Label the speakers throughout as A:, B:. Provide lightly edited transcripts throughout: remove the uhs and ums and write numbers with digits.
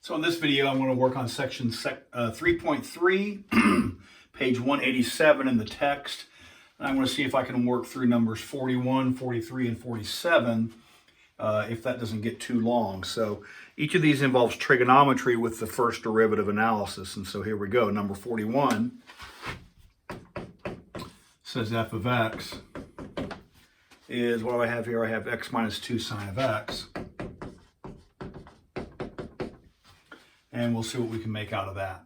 A: So in this video, I'm going to work on section 3.3, page 187 in the text. And I'm going to see if I can work through numbers 41, 43, and 47 if that doesn't get too long. So each of these involves trigonometry with the first derivative analysis. And so here we go. Number 41 says f of x is, what do I have here? I have x minus 2 sine of x. And we'll see what we can make out of that.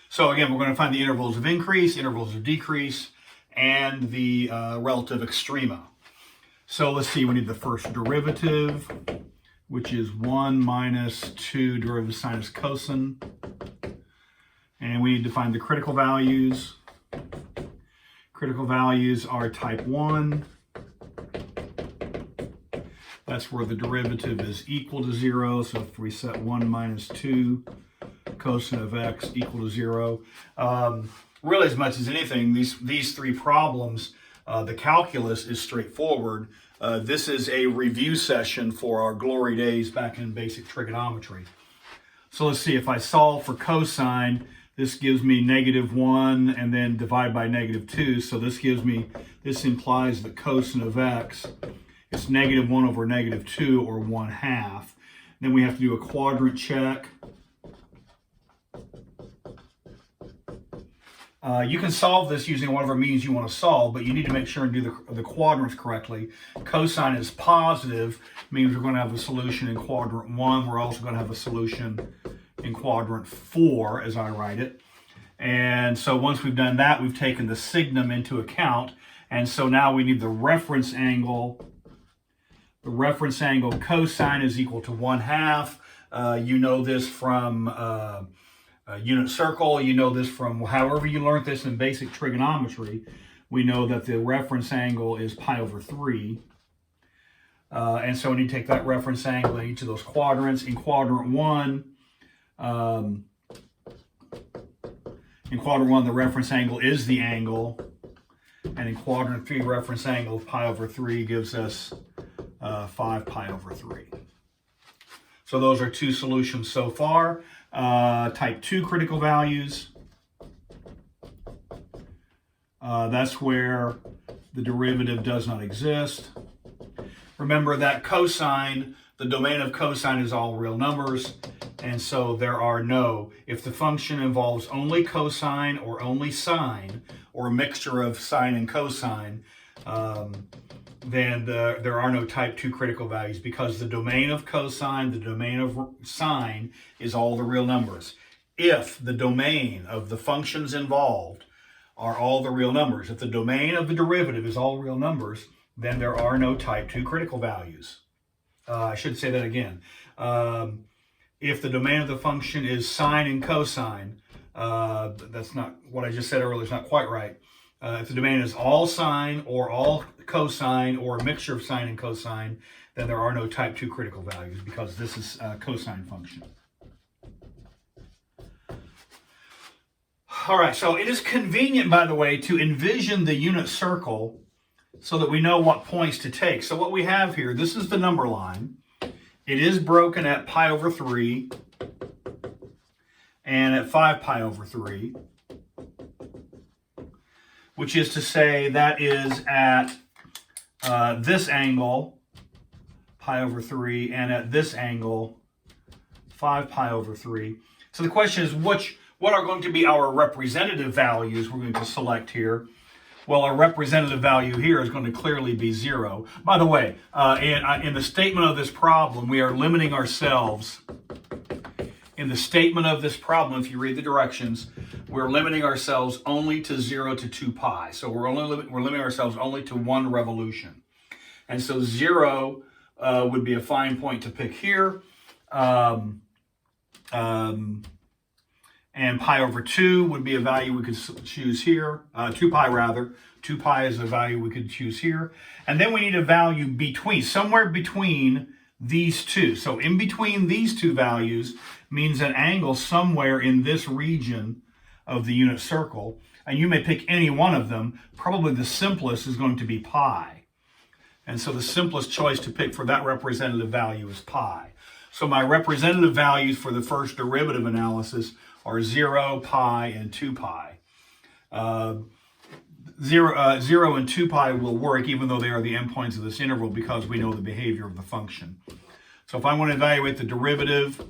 A: So again, we're going to find the intervals of increase, intervals of decrease, and the relative extrema. So let's see, we need the first derivative, which is 1 minus 2 derivative sinus cosine. And we need to find the critical values. Critical values are type 1. That's where the derivative is equal to 0. So if we set 1 minus 2 cosine of x equal to 0. Really, as much as anything, these three problems, the calculus is straightforward. This is a review session for our glory days back in basic trigonometry. So let's see, if I solve for cosine, this gives me -1 and then divide by -2. So this implies that cosine of x is -1 over -2, or 1/2. Then we have to do a quadrant check. You can solve this using whatever means you want to solve, but you need to make sure and do the quadrants correctly. Cosine is positive, means we're going to have a solution in quadrant 1. We're also going to have a solution in quadrant 4, as I write it. And so once we've done that, we've taken the signum into account. And so now we need the reference angle. The reference angle cosine is equal to 1/2. You know this from unit circle. You know this from however you learned this in basic trigonometry. We know that the reference angle is pi over 3. And so we need to take that reference angle in each of those quadrants. In quadrant 1, the reference angle is the angle. And in quadrant 3, reference angle of pi over 3 gives us 5 pi over 3. So those are two solutions so far. Type 2 critical values. That's where the derivative does not exist. Remember that cosine, the domain of cosine is all real numbers. And so there are no, if the function involves only cosine or only sine, or a mixture of sine and cosine, then there are no type 2 critical values, because the domain of cosine, the domain of sine is all the real numbers. If the domain of the functions involved are all the real numbers, if the domain of the derivative is all real numbers, then there are no type 2 critical values. I should say that again. If the domain of the function is sine and cosine, that's not what I just said earlier, it's not quite right. If the domain is all sine or all cosine or a mixture of sine and cosine, then there are no type 2 critical values, because this is a cosine function. All right, so it is convenient, by the way, to envision the unit circle so that we know what points to take. So what we have here, this is the number line. It is broken at pi over 3 and at 5 pi over 3. Which is to say that is at this angle, pi over 3, and at this angle, 5 pi over 3. So the question is, what are going to be our representative values we're going to select here? Well, our representative value here is going to clearly be 0. By the way, in the statement of this problem, we are limiting ourselves. In the statement of this problem, if you read the directions, we're limiting ourselves only to 0 to 2 pi. So we're limiting ourselves only to 1 revolution. And so 0 would be a fine point to pick here. And pi over 2 would be a value we could choose here. 2 pi rather. 2 pi is a value we could choose here. And then we need a value between, somewhere between these two. So in between these two values means an angle somewhere in this region of the unit circle. And you may pick any one of them. Probably the simplest is going to be pi. And so the simplest choice to pick for that representative value is pi. So my representative values for the first derivative analysis are 0, pi, and 2 pi. 0 and 2 pi will work even though they are the endpoints of this interval because we know the behavior of the function. So if I want to evaluate the derivative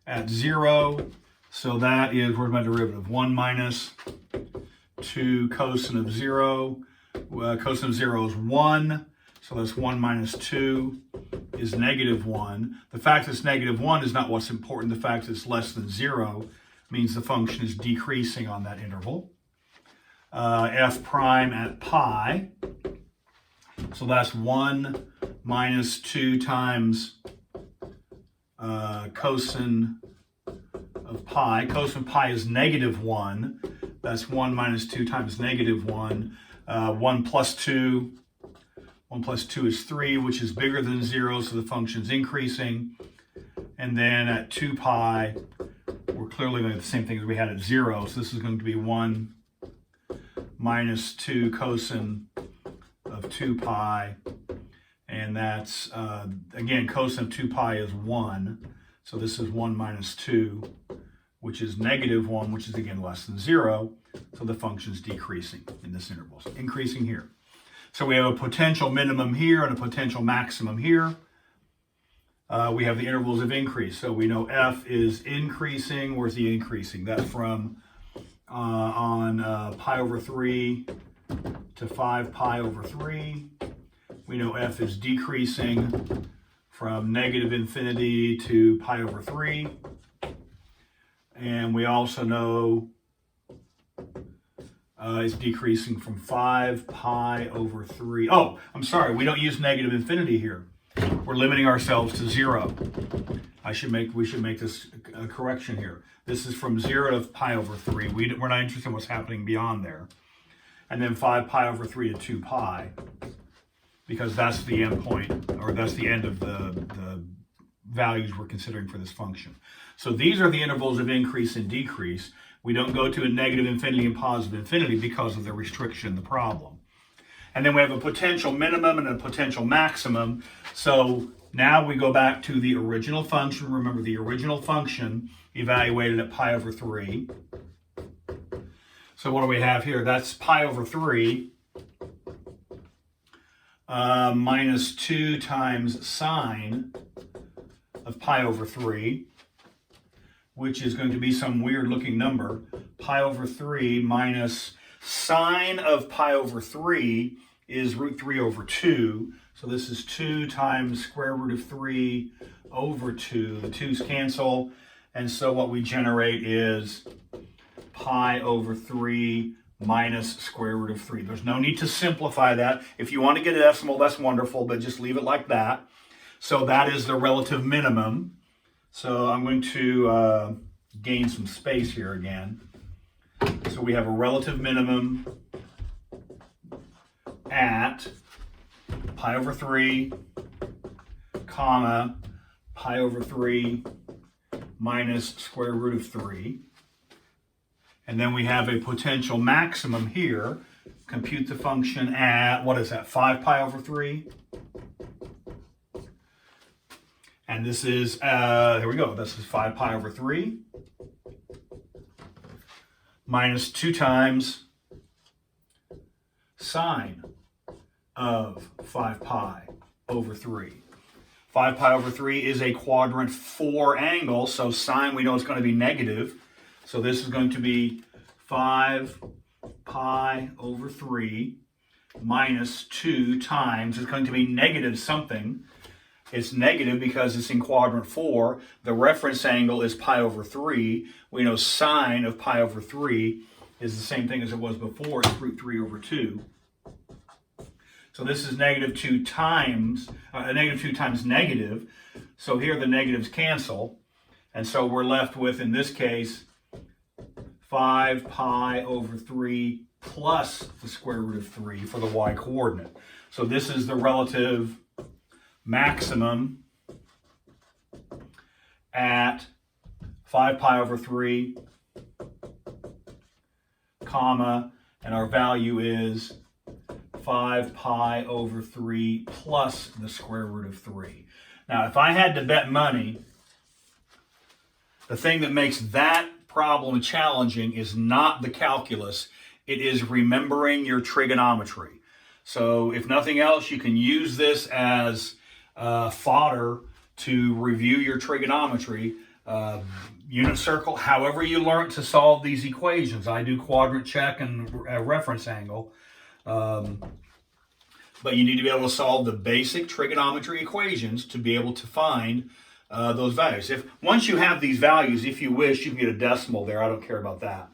A: at 0, so that is, where's my derivative? 1 minus 2 cosine of 0. Cosine of 0 is 1. So that's 1 minus 2 is negative 1. The fact that it's negative 1 is not what's important. The fact that it's less than 0 means the function is decreasing on that interval. F prime at pi. So that's 1 minus 2 times cosine of pi. Cosine of pi is negative 1. That's 1 minus 2 times negative 1. 1 plus 2. 1 plus 2 is 3, which is bigger than 0, so the function's increasing. And then at 2 pi, we're clearly going to do the same thing as we had at 0. So this is going to be 1 minus 2 cosine of 2 pi. And that's, again, cosine of 2 pi is 1. So this is 1 minus 2, which is negative 1, which is, again, less than 0. So the function's decreasing in this interval, so increasing here. So we have a potential minimum here and a potential maximum here. We have the intervals of increase. So we know F is increasing. Where's the increasing? That's from pi over 3 to 5 pi over 3. We know F is decreasing from negative infinity to pi over 3. And we also know is decreasing from 5 pi over 3. Oh, I'm sorry, we don't use negative infinity here. We're limiting ourselves to 0. We should make this a correction here. This is from 0 to pi over 3. We're not interested in what's happening beyond there. And then 5 pi over 3 to 2 pi, because that's the end point, or that's the end of the values we're considering for this function. So these are the intervals of increase and decrease. We don't go to a negative infinity and positive infinity because of the restriction in the problem. And then we have a potential minimum and a potential maximum. So now we go back to the original function. Remember, the original function evaluated at pi over 3. So what do we have here? That's pi over 3 minus 2 times sine of pi over 3, which is going to be some weird looking number. Pi over 3 minus sine of pi over 3 is root 3 over 2. So this is 2 times square root of 3 over 2. The 2's cancel. And so what we generate is pi over 3 minus square root of 3. There's no need to simplify that. If you want to get a decimal, that's wonderful, but just leave it like that. So that is the relative minimum. So I'm going to gain some space here again. So we have a relative minimum at pi over 3, comma, pi over 3 minus square root of 3. And then we have a potential maximum here. Compute the function at, what is that, 5 pi over 3? And this is, here we go, this is 5 pi over 3 minus 2 times sine of 5 pi over 3. 5 pi over 3 is a quadrant 4 angle, so sine we know is going to be negative. So this is going to be 5 pi over 3 minus 2 times, it's going to be negative something. It's negative because it's in quadrant 4. The reference angle is pi over 3. We know sine of pi over 3 is the same thing as it was before. It's root 3 over 2. So this is negative 2 times, negative 2 times negative. So here the negatives cancel. And so we're left with, in this case, 5 pi over 3 plus the square root of 3 for the y coordinate. So this is the relative maximum at 5 pi over 3, comma, and our value is 5 pi over 3 plus the square root of 3. Now, if I had to bet money The thing that makes that problem challenging is not the calculus. It is remembering your trigonometry. So if nothing else, you can use this as fodder to review your trigonometry. Unit circle, however you learn to solve these equations. I do quadrant check and reference angle. But you need to be able to solve the basic trigonometry equations to be able to find those values. Once you have these values, if you wish, you can get a decimal there. I don't care about that.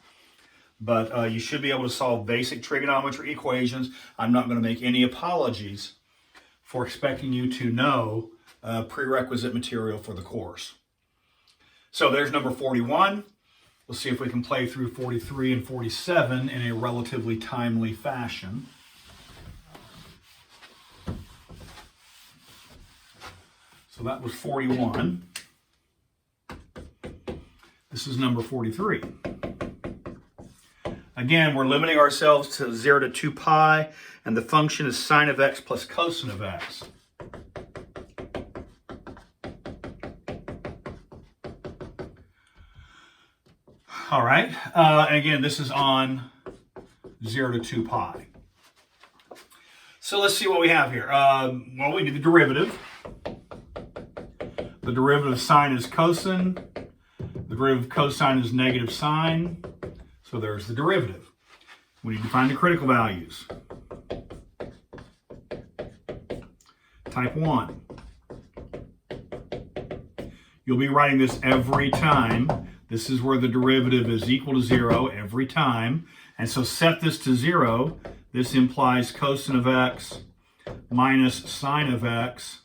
A: But you should be able to solve basic trigonometry equations. I'm not going to make any apologies for expecting you to know prerequisite material for the course. So there's number 41. We'll see if we can play through 43 and 47 in a relatively timely fashion. So that was 41. This is number 43. Again, we're limiting ourselves to 0 to 2 pi, and the function is sine of x plus cosine of x. All right, again, this is on 0 to 2 pi. So let's see what we have here. Well, we need the derivative. The derivative of sine is cosine. The derivative of cosine is negative sine. So there's the derivative. We need to find the critical values. Type 1. You'll be writing this every time. This is where the derivative is equal to 0 every time. And so set this to 0. This implies cosine of x minus sine of x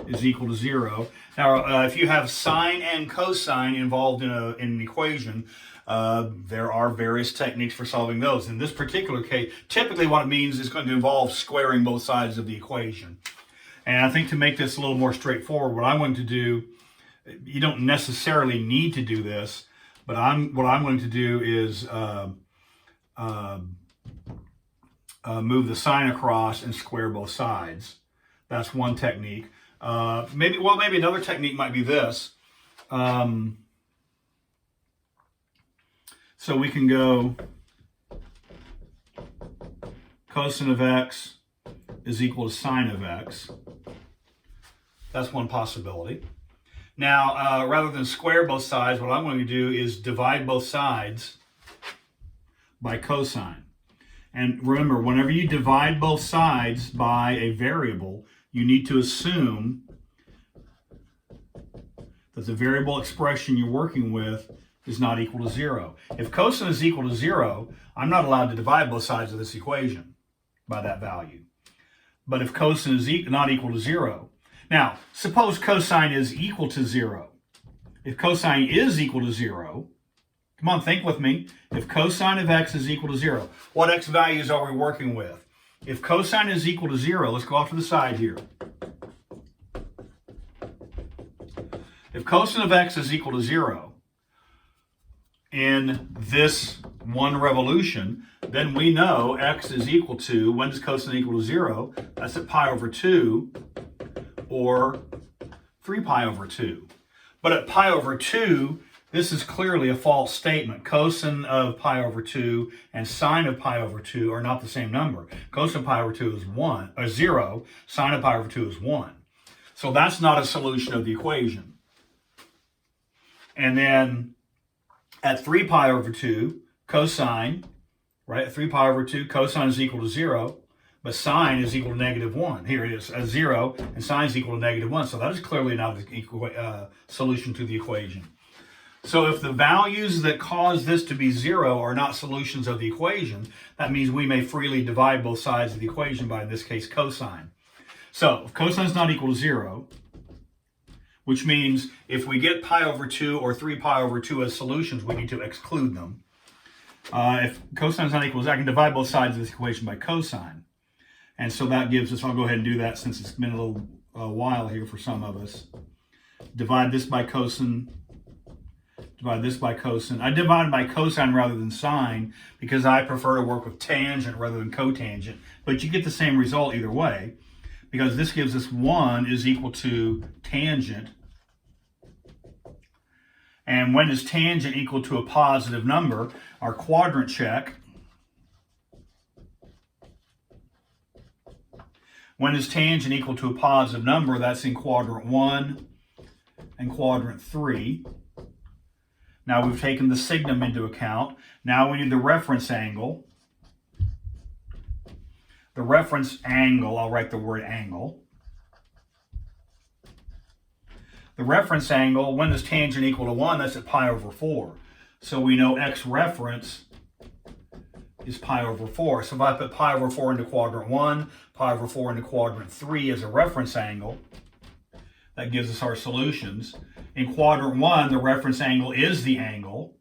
A: is equal to 0. Now, if you have sine and cosine involved in an equation, there are various techniques for solving those. In this particular case, typically what it means is going to involve squaring both sides of the equation. And I think to make this a little more straightforward, what I'm going to do, you don't necessarily need to do this, but what I'm going to do is move the sine across and square both sides. That's one technique. Maybe another technique might be this. So we can go cosine of x is equal to sine of x. That's one possibility. Now, rather than square both sides, what I'm going to do is divide both sides by cosine. And remember, whenever you divide both sides by a variable, you need to assume that the variable expression you're working with is not equal to 0. If cosine is equal to 0, I'm not allowed to divide both sides of this equation by that value. But if cosine is not equal to 0, now, suppose cosine is equal to 0. If cosine is equal to 0, come on, think with me. If cosine of x is equal to 0, what x values are we working with? If cosine is equal to 0, let's go off to the side here. If cosine of x is equal to 0 in this one revolution, then we know x is equal to, when does cosine equal to 0? That's at pi over 2 or 3 pi over 2. But at pi over 2, this is clearly a false statement. Cosine of pi over 2 and sine of pi over 2 are not the same number. Cosine of pi over 2 is 0. Sine of pi over 2 is 1. So that's not a solution of the equation. And then at 3 pi over 2, cosine, right? At 3 pi over 2, cosine is equal to 0. But sine is equal to negative 1. Here it is, 0, and sine is equal to negative 1. So that is clearly not a solution to the equation. So if the values that cause this to be 0 are not solutions of the equation, that means we may freely divide both sides of the equation by, in this case, cosine. So if cosine is not equal to 0, which means if we get pi over 2 or 3 pi over 2 as solutions, we need to exclude them. If cosine is not equal to 0, I can divide both sides of this equation by cosine. And so that gives us, I'll go ahead and do that since it's been a little while here for some of us. Divide this by cosine. Divide this by cosine. I divided by cosine rather than sine because I prefer to work with tangent rather than cotangent. But you get the same result either way, because this gives us 1 is equal to tangent. And when is tangent equal to a positive number? Our quadrant check. When is tangent equal to a positive number? That's in quadrant 1 and quadrant 3. Now we've taken the signum into account. Now we need the reference angle. The reference angle, I'll write the word angle. The reference angle, when is tangent equal to 1? That's at pi over 4. So we know x reference is pi over 4. So if I put pi over 4 into quadrant 1, pi over 4 into quadrant 3 as a reference angle, that gives us our solutions. In quadrant 1, the reference angle is the angle.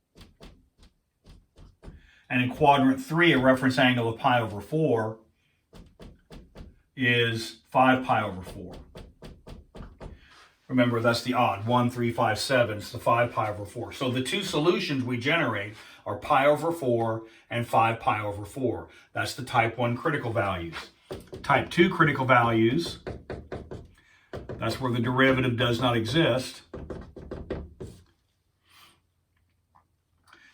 A: And in quadrant 3, a reference angle of pi over 4 is 5 pi over 4. Remember, that's the odd. 1, 3, 5, 7. It's the 5 pi over 4. So the two solutions we generate are pi over 4 and 5 pi over 4. That's the type 1 critical values. Type 2 critical values, that's where the derivative does not exist.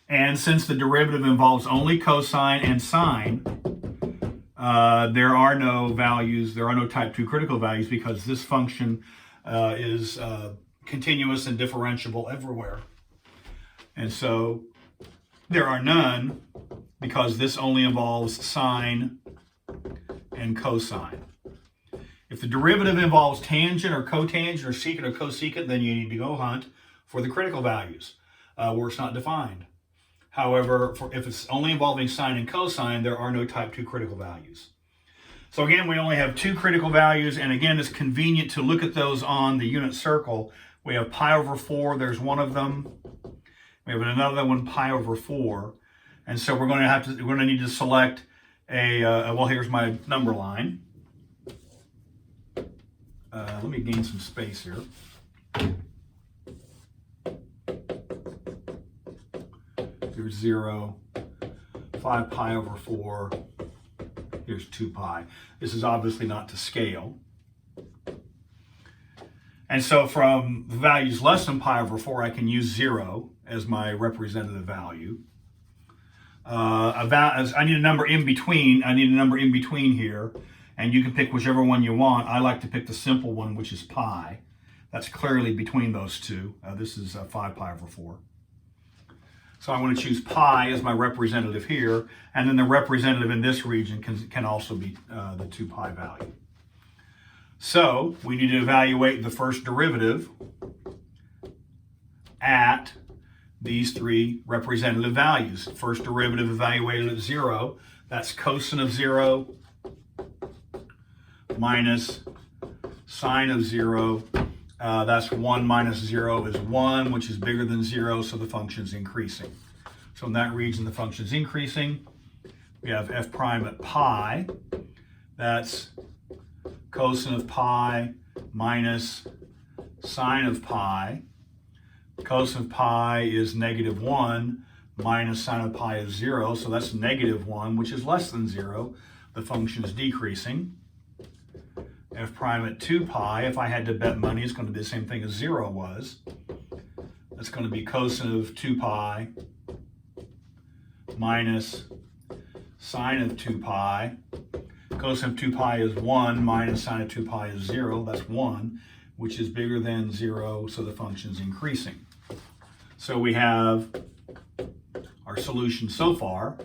A: And since the derivative involves only cosine and sine, there are no values, there are no type 2 critical values because this function is continuous and differentiable everywhere. And so there are none because this only involves sine and cosine. If the derivative involves tangent or cotangent or secant or cosecant, then you need to go hunt for the critical values where it's not defined. However, if it's only involving sine and cosine, there are no type 2 critical values. So again, we only have 2 critical values, and again, it's convenient to look at those on the unit circle. We have pi over 4, there's one of them. We have another one, pi over 4. And so we're going to need to select well, here's my number line. Let me gain some space here. Here's 0, 5 pi over 4. Here's 2 pi. This is obviously not to scale. And so from the values less than pi over 4, I can use 0 as my representative value. I need a number in between. I need a number in between here. And you can pick whichever one you want. I like to pick the simple one, which is pi. That's clearly between those two. This is 5 pi over 4. So I'm going to choose pi as my representative here, and then the representative in this region can also be the 2 pi value. So we need to evaluate the first derivative at these 3 representative values. First derivative evaluated at 0, that's cosine of 0 minus sine of 0. That's 1 minus 0 is 1, which is bigger than 0, so the function's increasing. So in that region, the function's increasing. We have f prime at pi. That's cosine of pi minus sine of pi. Cosine of pi is negative 1 minus sine of pi is 0, so that's negative 1, which is less than 0. The function is decreasing. F prime at 2 pi, if I had to bet money, it's going to be the same thing as 0 was. That's going to be cosine of 2 pi minus sine of 2 pi. Cosine of 2 pi is 1 minus sine of 2 pi is 0. That's 1, which is bigger than 0, so the function's increasing. So we have our solution so far.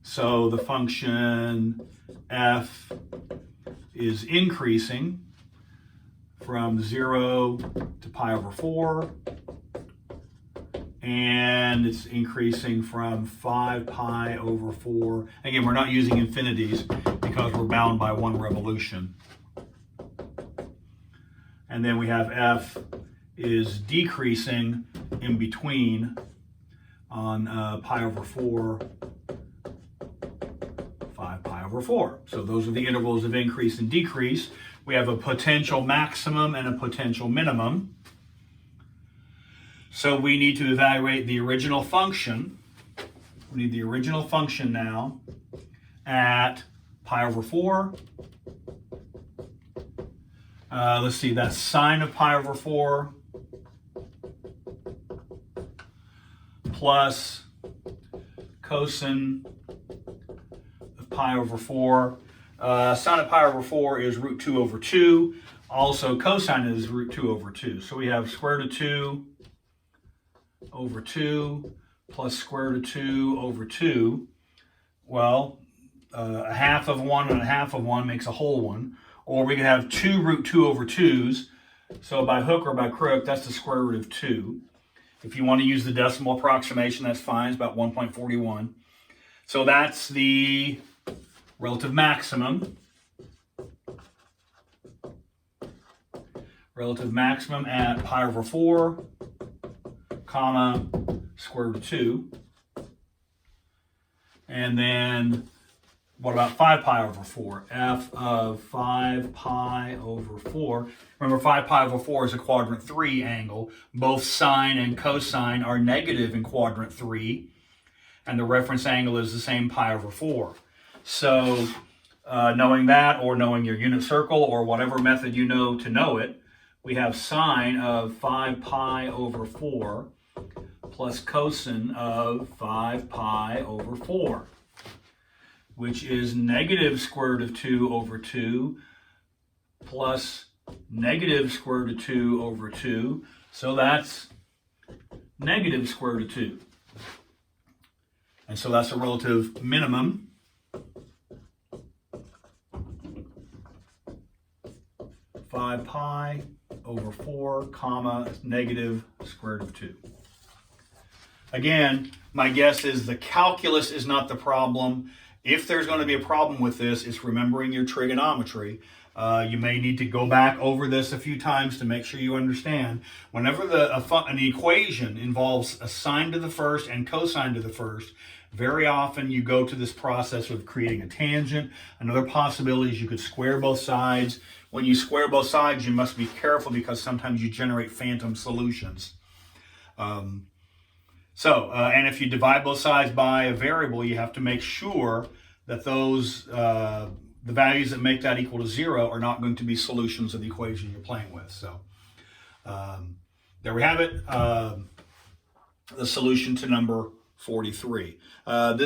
A: So the function f is increasing from 0 to pi over 4, and it's increasing from 5 pi over 4. Again, we're not using infinities because we're bound by 1 revolution. And then we have f is decreasing in between on pi over 4, 5 pi over 4. So those are the intervals of increase and decrease. We have a potential maximum and a potential minimum. So we need to evaluate the original function. We need the original function now at pi over 4. Let's see, that's sine of pi over 4 plus cosine of pi over 4. Sine of pi over 4 is root 2 over 2. Also, cosine is root 2 over 2. So we have square root of 2 over 2 plus square root of 2 over 2. Well, a half of 1 and a half of 1 makes a whole one. Or we can have 2 root 2 over 2's. So by hook or by crook, that's the square root of 2. If you want to use the decimal approximation, that's fine. It's about 1.41. So that's the relative maximum. Relative maximum at pi over 4, comma, square root of 2. And then what about 5 pi over 4? F of 5 pi over 4. Remember, 5 pi over 4 is a quadrant 3 angle. Both sine and cosine are negative in quadrant 3. And the reference angle is the same, pi over 4. So knowing that, or knowing your unit circle, or whatever method you know to know it, we have sine of 5 pi over 4 plus cosine of 5 pi over 4, which is negative square root of 2 over 2 plus negative square root of 2 over 2. So that's negative square root of 2. And so that's a relative minimum. Five pi over 4, comma, negative square root of 2. Again, my guess is the calculus is not the problem. If there's going to be a problem with this, it's remembering your trigonometry. You may need to go back over this a few times to make sure you understand. Whenever an equation involves a sine to the first and cosine to the first, very often you go to this process of creating a tangent. Another possibility is you could square both sides. When you square both sides, you must be careful because sometimes you generate phantom solutions. And if you divide both sides by a variable, you have to make sure that those the values that make that equal to 0 are not going to be solutions of the equation you're playing with. So there we have it, the solution to number 43. Well,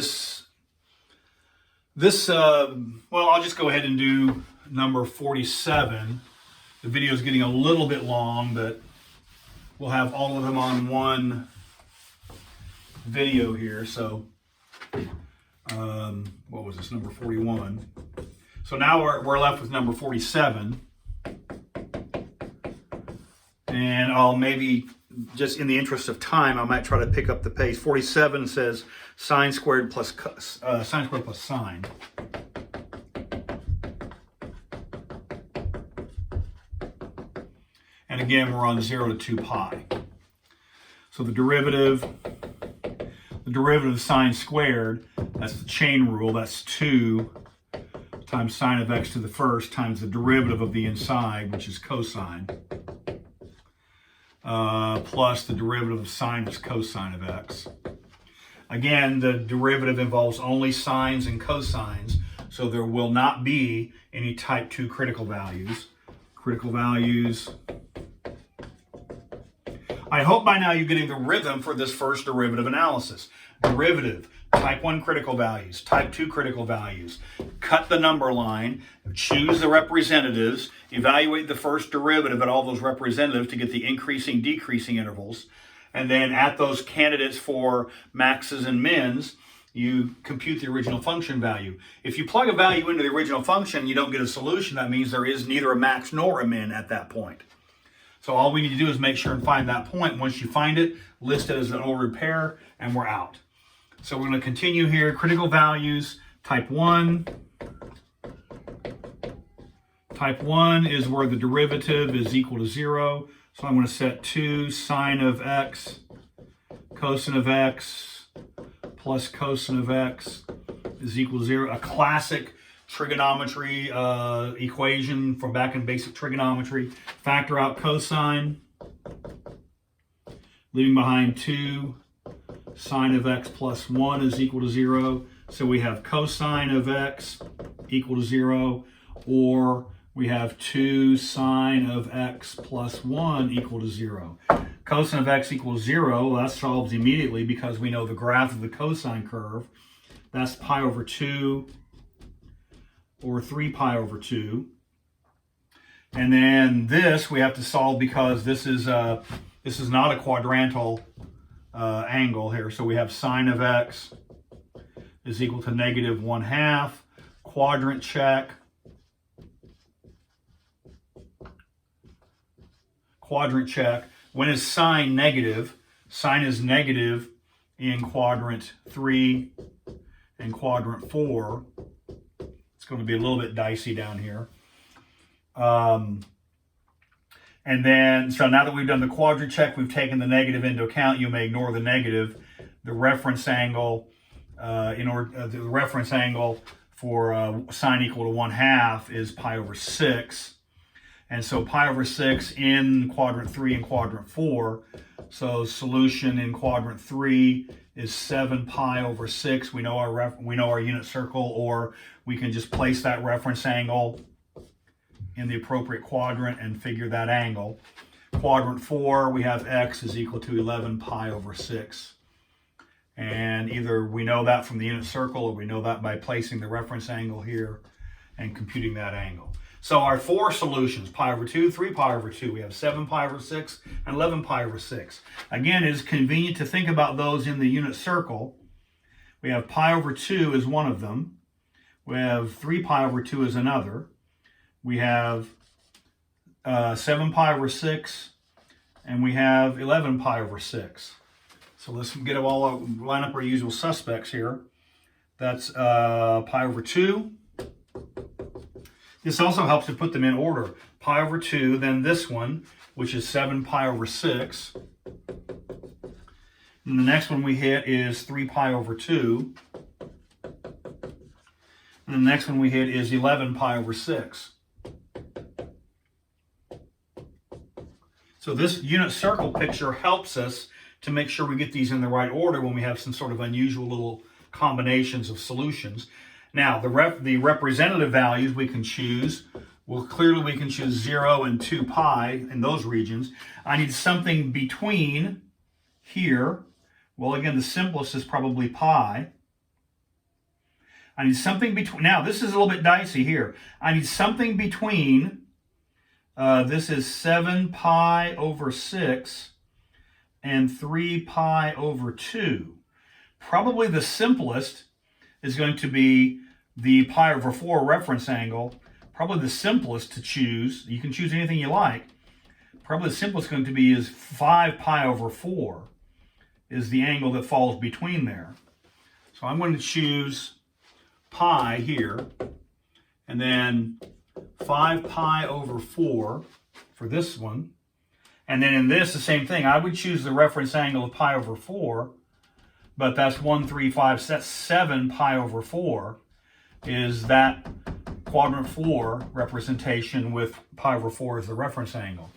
A: I'll just go ahead and do number 47. The video is getting a little bit long, but we'll have all of them on one video here. So what was this, number 41? So now we're left with number 47, and I'll maybe, just in the interest of time, I might try to pick up the pace. 47 says sine squared plus sine. And again, we're on 0 to 2 pi. So the derivative of sine squared, that's the chain rule, that's 2 times sine of x to the first times the derivative of the inside, which is cosine, plus the derivative of sine is cosine of x. Again, the derivative involves only sines and cosines, so there will not be any type 2 critical values. I hope by now you're getting the rhythm for this first derivative analysis. Derivative, type 1 critical values, type 2 critical values. Cut the number line, choose the representatives, evaluate the first derivative at all those representatives to get the increasing, decreasing intervals. And then at those candidates for maxes and mins, you compute the original function value. If you plug a value into the original function, you don't get a solution. That means there is neither a max nor a min at that point. So all we need to do is make sure and find that point. Once you find it, list it as an ordered pair, and we're out. So we're going to continue here. Critical values, type 1. Type 1 is where the derivative is equal to 0. So I'm going to set 2 sine of x, cosine of x, plus cosine of x is equal to 0. A classic trigonometry equation from back in basic trigonometry. Factor out cosine, leaving behind 2 sine of x plus 1 is equal to 0. So we have cosine of x equal to 0, or we have 2 sine of x plus 1 equal to 0. Cosine of x equals 0. Well, that solves immediately because we know the graph of the cosine curve. That's pi over 2 or 3 pi over 2. And then this we have to solve because this is not a quadrantal angle here. So we have sine of x is equal to negative 1/2. Quadrant check. Quadrant check. When is sine negative? Sine is negative in quadrant 3 and quadrant 4. It's going to be a little bit dicey down here. And then, so now that we've done the quadrant check, we've taken the negative into account. You may ignore the negative. The reference angle, the reference angle for sine equal to 1/2 is pi over 6. And so pi over 6 in quadrant 3 and quadrant 4. So solution in quadrant 3 is 7 pi over 6. We know our unit circle, or we can just place that reference angle in the appropriate quadrant and figure that angle. Quadrant 4, we have x is equal to 11 pi over 6. And either we know that from the unit circle, or we know that by placing the reference angle here and computing that angle. So our 4 solutions, pi over 2, 3 pi over 2, we have 7 pi over 6 and 11 pi over 6. Again, it is convenient to think about those in the unit circle. We have pi over 2 is one of them. We have 3 pi over 2 is another. We have 7 pi over 6, and we have 11 pi over 6. So let's get them all, line up our usual suspects here. That's pi over 2. This also helps to put them in order. Pi over 2, then this one, which is 7 pi over 6. And the next one we hit is 3 pi over 2. And the next one we hit is 11 pi over 6. So this unit circle picture helps us to make sure we get these in the right order when we have some sort of unusual little combinations of solutions. Now, the representative values we can choose. Well, clearly we can choose 0 and 2 pi in those regions. I need something between here. Well, again, the simplest is probably pi. I need something between. Now, this is a little bit dicey here. I need something between. This is 7 pi over 6 and 3 pi over 2. Probably the simplest is going to be the pi over 4 reference angle. Probably the simplest to choose. You can choose anything you like. Probably the simplest going to be is 5 pi over 4 is the angle that falls between there. So I'm going to choose pi here, and then 5 pi over 4 for this one. And then in this, the same thing. I would choose the reference angle of pi over 4, but that's 1, 3, 5, that's 7 pi over 4 is that quadrant 4 representation with pi over 4 as the reference angle.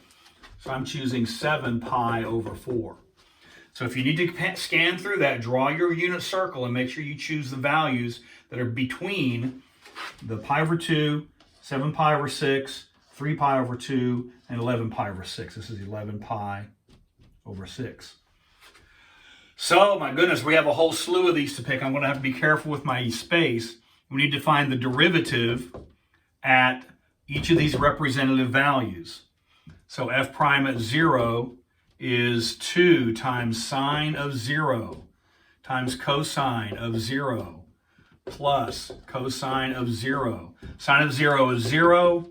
A: So I'm choosing 7 pi over 4. So if you need to scan through that, draw your unit circle and make sure you choose the values that are between the pi over 2, 7 pi over 6, 3 pi over 2, and 11 pi over 6. This is 11 pi over 6. So, my goodness, we have a whole slew of these to pick. I'm going to have to be careful with my space. We need to find the derivative at each of these representative values. So f prime at 0 is 2 times sine of 0 times cosine of 0 plus cosine of 0. Sine of 0 is 0.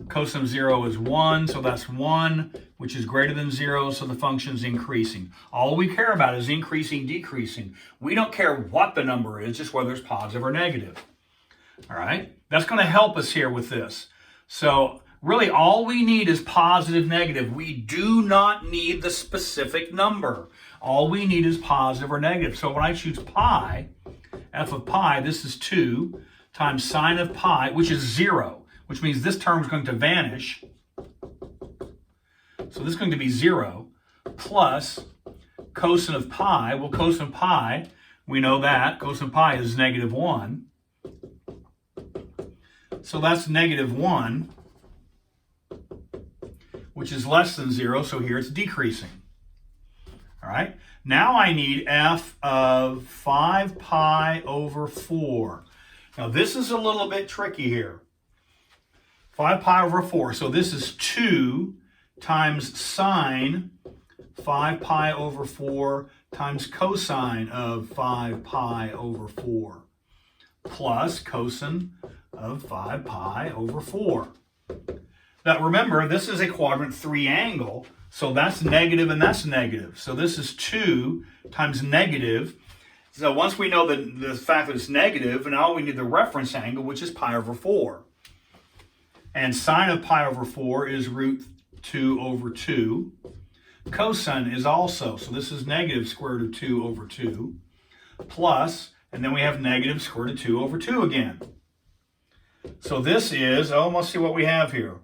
A: Cosine of 0 is 1, so that's 1, which is greater than 0, so the function's increasing. All we care about is increasing, decreasing. We don't care what the number is, just whether it's positive or negative. All right? That's going to help us here with this. So really all we need is positive, negative. We do not need the specific number. All we need is positive or negative. So when I choose pi, f of pi, this is 2 times sine of pi, which is 0, which means this term is going to vanish. So this is going to be 0 plus cosine of pi. Well, cosine of pi, we know that. Cosine of pi is negative 1. So that's negative 1, which is less than 0. So here it's decreasing. right? Now I need f of 5 pi over 4. Now this is a little bit tricky here. 5 pi over 4. So this is 2 times sine 5 pi over 4 times cosine of 5 pi over 4 plus cosine of 5 pi over 4. Now remember, this is a quadrant 3 angle, so that's negative and that's negative. So this is 2 times negative. So once we know the fact that it's negative, now we need the reference angle, which is pi over 4. And sine of pi over 4 is root 2 over 2. Cosine is also, so this is negative square root of 2 over 2, plus, and then we have negative square root of 2 over 2 again. So this is, let's see what we have here.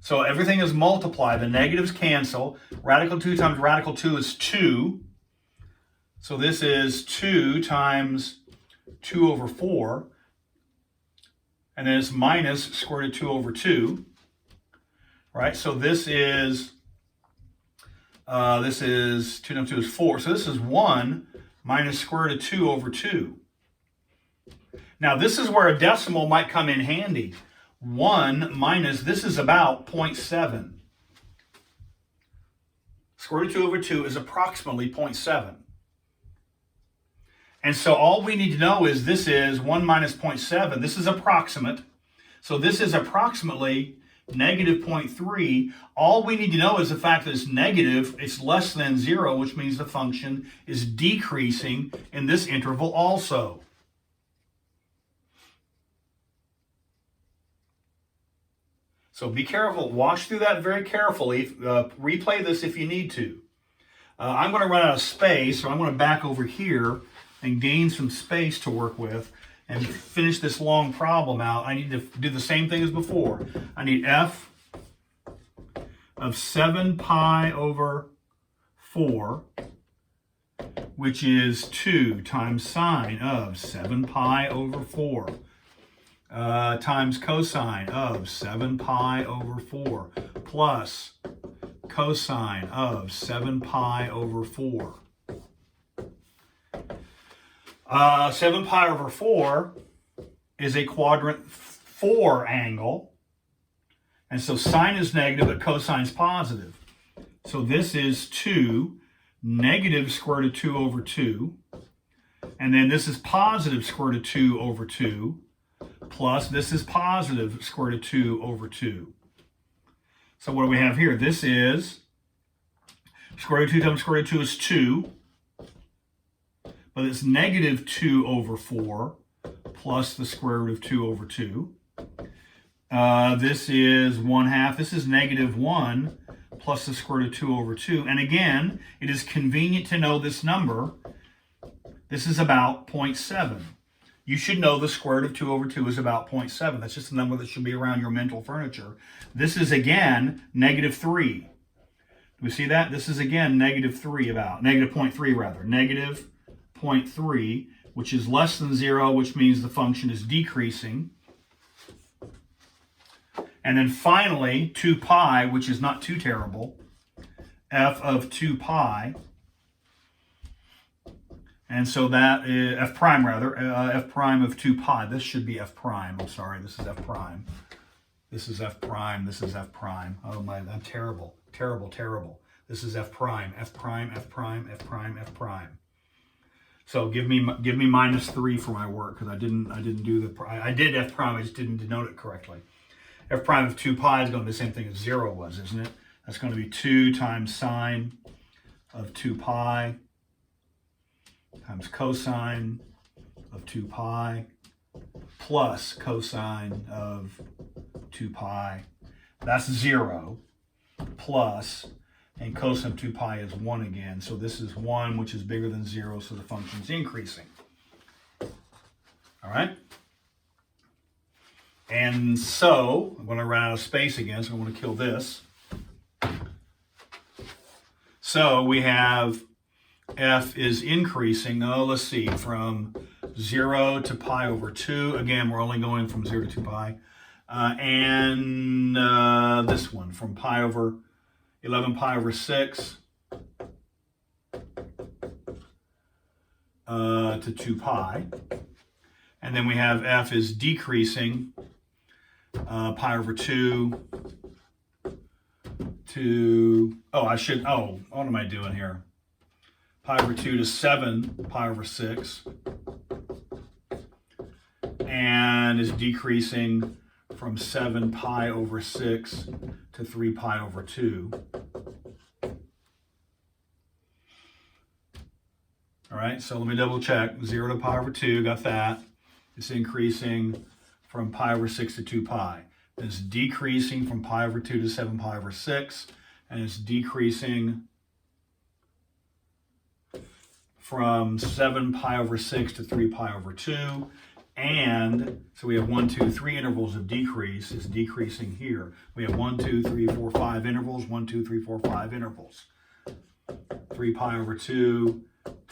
A: So everything is multiplied. The negatives cancel. Radical 2 times radical 2 is 2. So this is 2 times 2 over 4. And then it's minus square root of 2 over 2. Right? So this is 2 times 2 is 4. So this is 1 minus square root of 2 over 2. Now this is where a decimal might come in handy. 1 minus, this is about 0.7. Square root of 2 over 2 is approximately 0.7. And so all we need to know is this is 1 minus 0.7. This is approximate. So this is approximately negative 0.3. All we need to know is the fact that it's negative, it's less than 0, which means the function is decreasing in this interval also. So be careful. Watch through that very carefully. Replay this if you need to. I'm going to run out of space, so I'm going to back over here and gain some space to work with and finish this long problem out. I need to do the same thing as before. I need f of 7 pi over 4, which is 2 times sine of 7 pi over 4. Times cosine of 7 pi over 4 plus cosine of 7 pi over 4. 7 pi over 4 is a quadrant 4 angle. And so sine is negative, but cosine is positive. So this is 2 negative square root of 2 over 2. And then this is positive square root of 2 over 2. Plus this is positive square root of 2 over 2. So what do we have here? This is square root of 2 times square root of 2 is 2. But it's negative 2 over 4 plus the square root of 2 over 2. This is 1/2. This is negative 1 plus the square root of 2 over 2. And again, it is convenient to know this number. This is about 0.7. You should know the square root of 2 over 2 is about 0.7. That's just a number that should be around your mental furniture. This is, again, negative 3. Do we see that? This is, again, negative 3 about. Negative 0.3, rather. Negative 0.3, which is less than 0, which means the function is decreasing. And then finally, 2 pi, which is not too terrible. F of 2 pi. And so that is f prime, rather. F prime of 2 pi. This should be f prime. I'm sorry. This is f prime. This is f prime. This is f prime. Oh my, I'm terrible. Terrible, terrible. This is f prime. F prime, f prime, f prime, f prime. So give me -3 for my work, because I didn't do the, I did f prime, I just didn't denote it correctly. F prime of 2 pi is going to be the same thing as 0 was, isn't it? That's going to be 2 times sine of 2 pi times cosine of 2 pi plus cosine of 2 pi. That's 0 plus, and cosine of 2 pi is 1 again. So this is 1, which is bigger than 0, so the function's increasing. All right? And so, I'm going to run out of space again, so I'm going to kill this. So we have f is increasing, let's see, from 0 to pi over 2. Again, we're only going from 0 to 2 pi. And this one, from pi over 11 pi over 6 to 2 pi. And then we have f is decreasing pi over 2 to, what am I doing here? Pi over 2 to 7 pi over 6. And is decreasing from 7 pi over 6 to 3 pi over 2. All right, so let me double check. 0 to pi over 2, got that. It's increasing from pi over 6 to 2 pi. It's decreasing from pi over 2 to 7 pi over 6. And it's decreasing from 7 pi over 6 to 3 pi over 2. And so we have 1, 2, 3 intervals of decrease. It's decreasing here. We have 1, 2, 3, 4, 5 intervals. 1, 2, 3, 4, 5 intervals. 3 pi over 2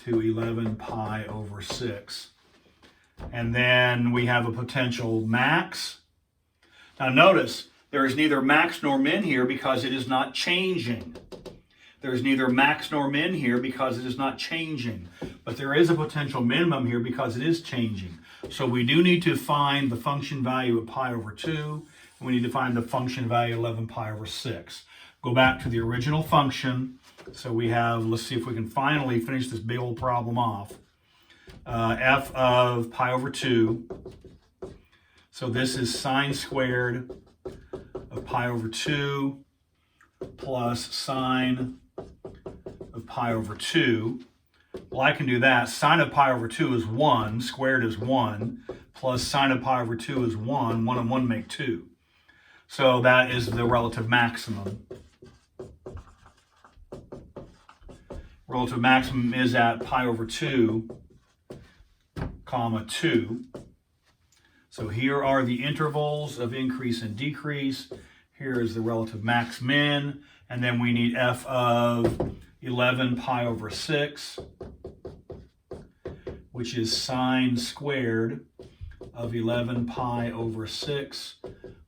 A: to 11 pi over 6. And then we have a potential max. Now notice, there is neither max nor min here because it is not changing. There is neither max nor min here because it is not changing. But there is a potential minimum here because it is changing. So we do need to find the function value at pi over 2. And we need to find the function value at 11 pi over 6. Go back to the original function. So we have, let's see if we can finally finish this big old problem off. F of pi over 2. So this is sine squared of pi over 2 plus sine of pi over 2. Well, I can do that. Sine of pi over 2 is 1, squared is 1, plus sine of pi over 2 is 1. 1 and 1 make 2. So that is the relative maximum. Relative maximum is at pi over 2, comma 2. So here are the intervals of increase and decrease. Here is the relative max min. And then we need f of 11 pi over 6, which is sine squared of 11 pi over 6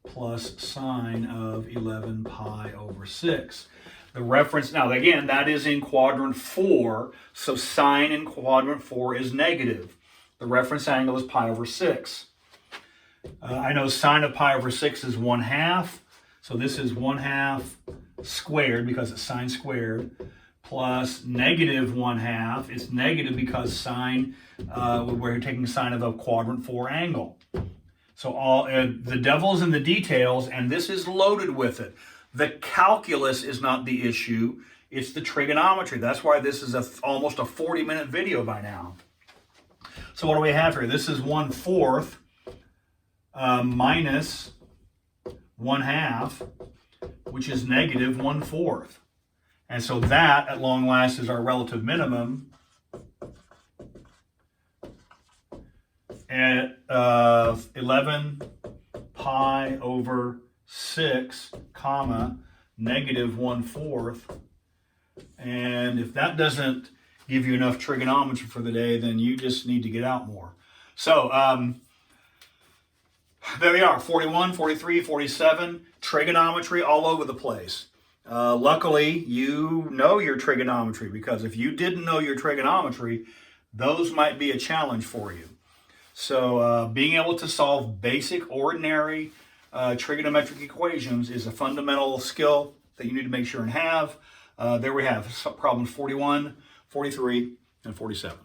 A: plus sine of 11 pi over 6. The reference, now again, that is in quadrant 4, so sine in quadrant 4 is negative. The reference angle is pi over 6. I know sine of pi over 6 is 1/2, so this is 1/2 squared because it's sine squared, plus negative 1/2. It's negative because sine, we're taking sine of a quadrant 4 angle. So all the devil's in the details, and this is loaded with it. The calculus is not the issue, it's the trigonometry. That's why this is almost a 40-minute video by now. So what do we have here? This is 1/4 minus 1/2, which is negative 1/4. And so that, at long last, is our relative minimum at 11 pi over 6, comma, negative 1/4. And if that doesn't give you enough trigonometry for the day, then you just need to get out more. So there they are, 41, 43, 47, trigonometry all over the place. Luckily, you know your trigonometry, because if you didn't know your trigonometry, those might be a challenge for you. So being able to solve basic, ordinary trigonometric equations is a fundamental skill that you need to make sure and have. There we have problems 41, 43, and 47.